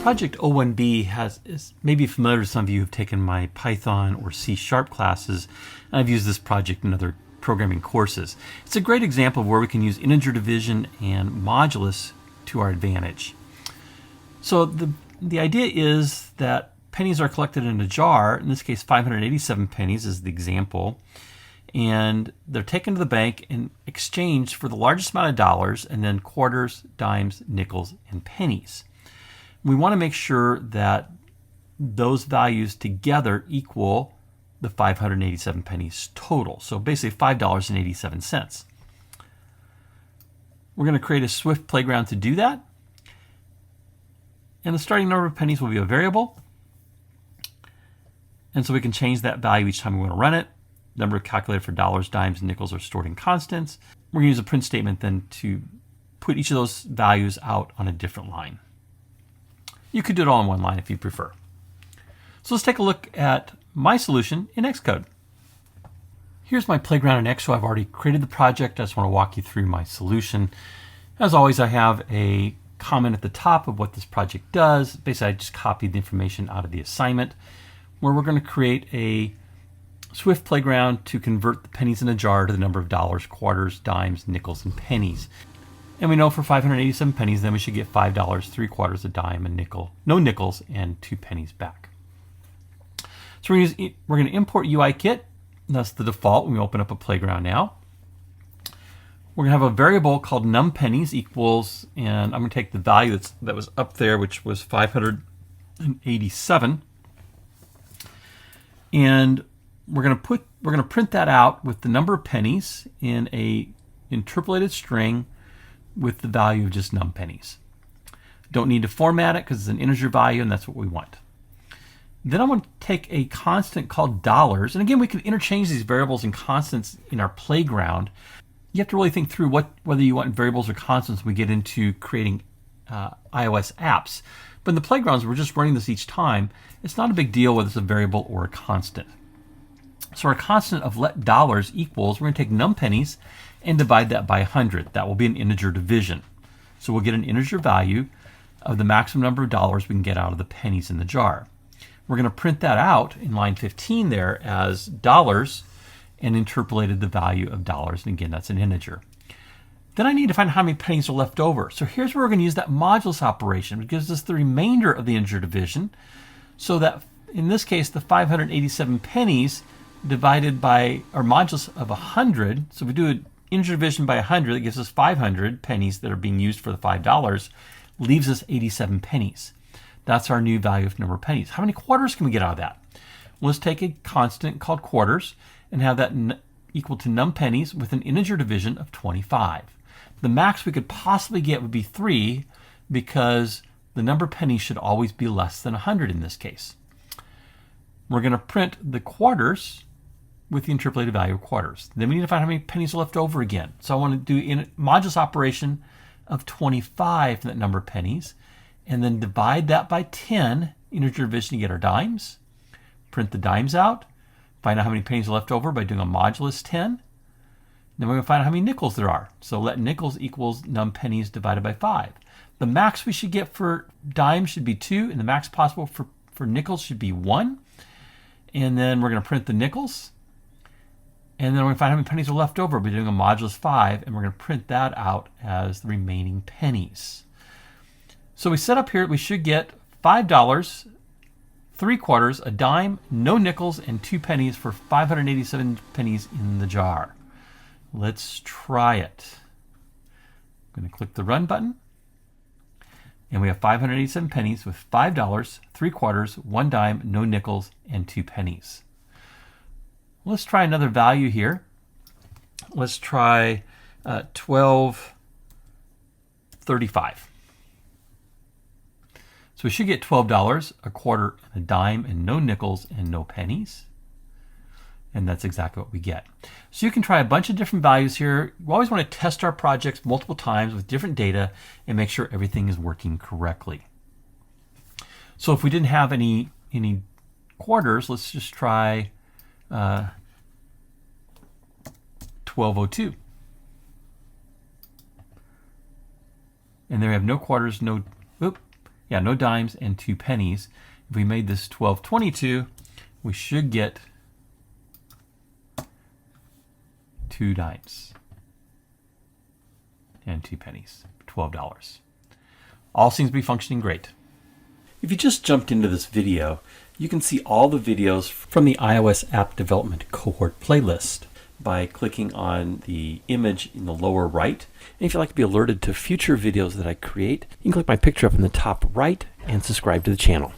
project 01B is maybe familiar to some of you who've taken my Python or C# classes, and I've used this project in other programming courses. It's a great example of where we can use integer division and modulus to our advantage. So the idea is that pennies are collected in a jar. In this case, 587 pennies is the example. And they're taken to the bank and exchanged for the largest amount of dollars, and then quarters, dimes, nickels, and pennies. We want to make sure that those values together equal the 587 pennies total. So basically $5.87. We're going to create a Swift playground to do that. And the starting number of pennies will be a variable. And so we can change that value each time we want to run it. Number calculated for dollars, dimes, and nickels are stored in constants. We're going to use a print statement then to put each of those values out on a different line. You could do it all in one line if you prefer. So let's take a look at my solution in Xcode. Here's my playground in X, so I've already created the project. I just want to walk you through my solution. As always, I have a comment at the top of what this project does. Basically, I just copied the information out of the assignment, where we're going to create a Swift playground to convert the pennies in a jar to the number of dollars, quarters, dimes, nickels, and pennies. And we know for 587 pennies, then we should get $5, 3/4, a dime, a nickel, no nickels, and 2 pennies back. So we're going to import UIKit. That's the default when we open up a playground now. We're going to have a variable called numPennies equals, and I'm going to take the value that was up there, which was 587, and we're going to print that out with the number of pennies in a interpolated string with the value of just numPennies. Don't need to format it because it's an integer value, and that's what we want. Then I'm going to take a constant called dollars, and again, we can interchange these variables and constants in our playground. You have to really think through whether you want variables or constants when we get into creating iOS apps. But in the playgrounds, we're just running this each time. It's not a big deal whether it's a variable or a constant. So our constant of let dollars equals, we're going to take numPennies and divide that by 100. That will be an integer division. So we'll get an integer value of the maximum number of dollars we can get out of the pennies in the jar. We're going to print that out in line 15 there as dollars and interpolated the value of dollars. And again, that's an integer. Then I need to find how many pennies are left over. So here's where we're going to use that modulus operation, which gives us the remainder of the integer division. So that in this case, the 587 pennies divided by our modulus of 100. So if we do an integer division by 100, that gives us 500 pennies that are being used for the $5, leaves us 87 pennies. That's our new value of number of pennies. How many quarters can we get out of that? Well, let's take a constant called quarters and have that equal to numPennies with an integer division of 25. The max we could possibly get would be 3 because the number of pennies should always be less than 100 in this case. We're going to print the quarters with the interpolated value of quarters. Then we need to find how many pennies are left over again. So I want to do a modulus operation of 25 for that number of pennies, and then divide that by 10, integer division to get our dimes. Print the dimes out, find out how many pennies are left over by doing a modulus 10. Then we're going to find out how many nickels there are. So let nickels equals numPennies divided by 5. The max we should get for dimes should be 2, and the max possible for nickels should be 1. And then we're going to print the nickels. And then we're going to find how many pennies are left over by doing a modulus 5, and we're going to print that out as the remaining pennies. So we set up here, we should get $5, 3/4, a dime, no nickels, and 2 pennies for 587 pennies in the jar. Let's try it. I'm going to click the run button. And we have 587 pennies with $5, 3/4, 1 dime, no nickels, and 2 pennies. Let's try another value here. Let's try $12.35. So we should get $12, a quarter, and a dime, and no nickels, and no pennies. And that's exactly what we get. So you can try a bunch of different values here. We always want to test our projects multiple times with different data and make sure everything is working correctly. So if we didn't have any quarters, let's just try 1202. And there we have no quarters, no Yeah, no dimes and 2 pennies. If we made this 1222, we should get 2 dimes and 2 pennies, $12. All seems to be functioning great. If you just jumped into this video, you can see all the videos from the iOS app development cohort playlist by clicking on the image in the lower right. And if you'd like to be alerted to future videos that I create, you can click my picture up in the top right and subscribe to the channel.